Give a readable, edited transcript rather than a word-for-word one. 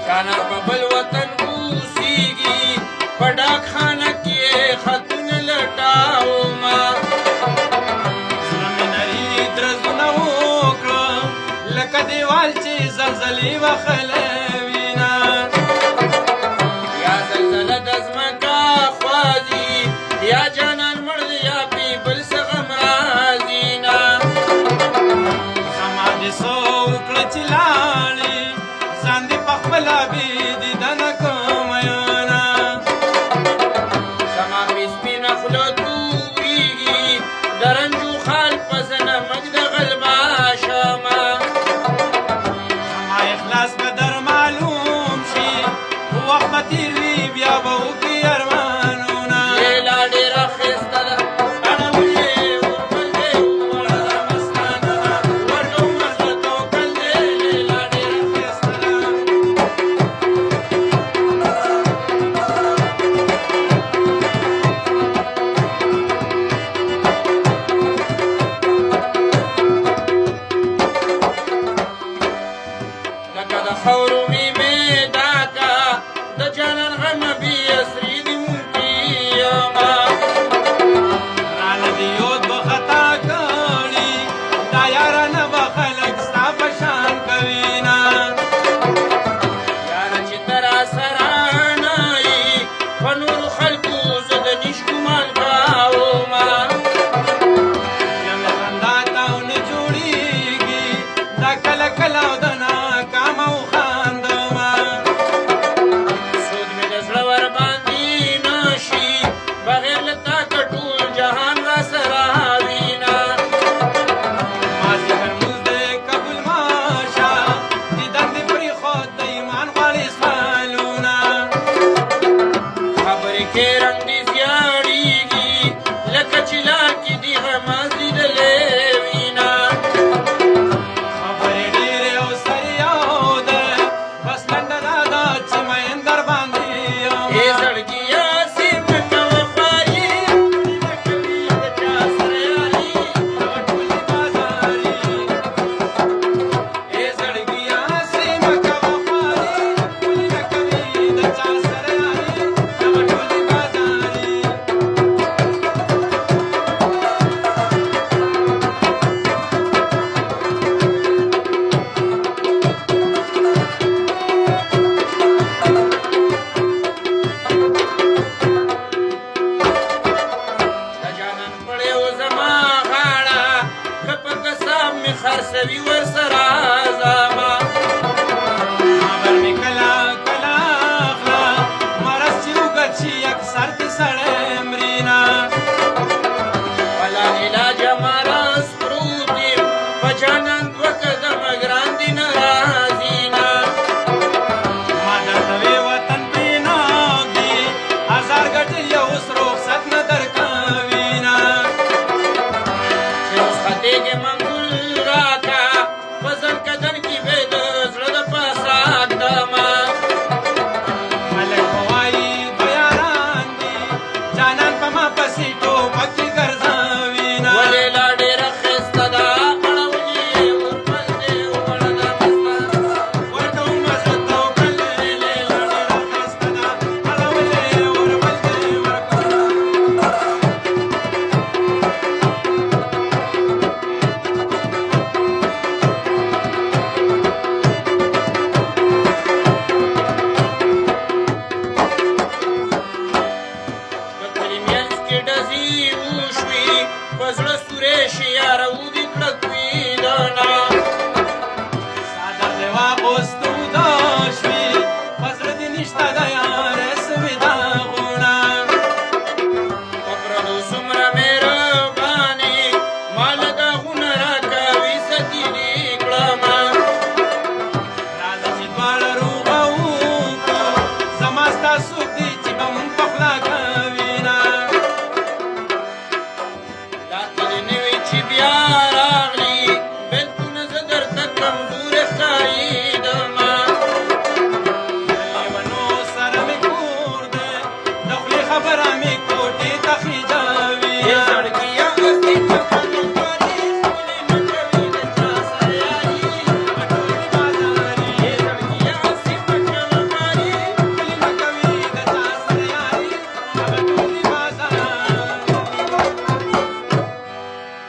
کانا په بل وطن اوسېږي په ډاکخانه کې خطونه لټاومه زړه مې نري درزونه وکړه لکه دیوال چې زلزلې وخلی وینه یا زلزله د ځمکه خوځي یا جانان مړ دی یا پې بل څه غم راځي نه زما دې څه وکړه چې لاړې ځان دې پخپله بې دیدنه کړم میینه زما پې سپینه خوله تورېږي د رنجو خال په زنمک د غلبا شمه زما اخلاص به در معلوم شي وخت به تېر وي بیا به وکړي ارمانونه لیلا ډېره ښایسته ده اړولې وربل دی وړه ده مستانه ده ورکوم زړه توکل دی لیلا ډېره ښایسته ده لکه د خاورو مېمې ډاکه د جانان غمه بې اسرې دې ممکن یمه رانه دې یود به خطا کړي دا یارانه به خلک ستا په شان کوینه یاره چې ته راسره نه یې په نورو خلکو زه د نیش ګمان کومه بیا مې خندا ته ونه جوړېږي دا کله کله او د ناکامه وخاندمه سود مې د زړه ورباندې نه شي بغیر له تا که ټول جهان راسره وینه مازدیګر لمونځ دی قبول ماشه دیدن دې پرېښود د ایمان غواړي سالونه خبرې کې رنګ دې زیاړېږي لکه چې لار کې دې غماز لیدلې وینه خبرې ډېرې او سر یو ده بس لنډه دا ده چې مین در باندې ای یم زړګیه سیمه کوه خواري نه کوي د چا سره یاري هغه ټولې بازاري ای زړګیه سیمه کوه خواري ولې نه کوي د چا سره یاري هغه ټولې بازاري د جانان پړې و زما غاړه که په قسم مې خرڅوي ورسره ځمه خبر مې کله کله اخله مرض چې اوږد شي اکثر کې سړی مرینه ولا علاجه مرض پروت یم په جانان دوه قدمه ګران دي نه راځي نه ما درته وې وطن پرې ناږدي هزار ګټې یو اوس رخصت نه درکوینه چې اوس خطېږې منګول راته په ځن کدن کې به د زړه د پاسه ږدمه خلک به وایي دوه یاران دي جانان په ما پسې ټوپک کې ګرځوینه ولې لا ډېره ښایسته ده اړولې وربل دی وړه ده مستانه ورکوم زه توکل لیلا ډېره ښایسته ده اړولې وربل دې ورکوم په کلي منځ کې ډزې وشوې په زړه سورې شي یاره ودې کړه کویدنه څادر دې واغوستو دا شوې په زړه دې نشته د یارۍ سوې داغونه په پردو څومره مهربانې ما له داغونه راکوي ستي دې کړمه راځه چې دواړه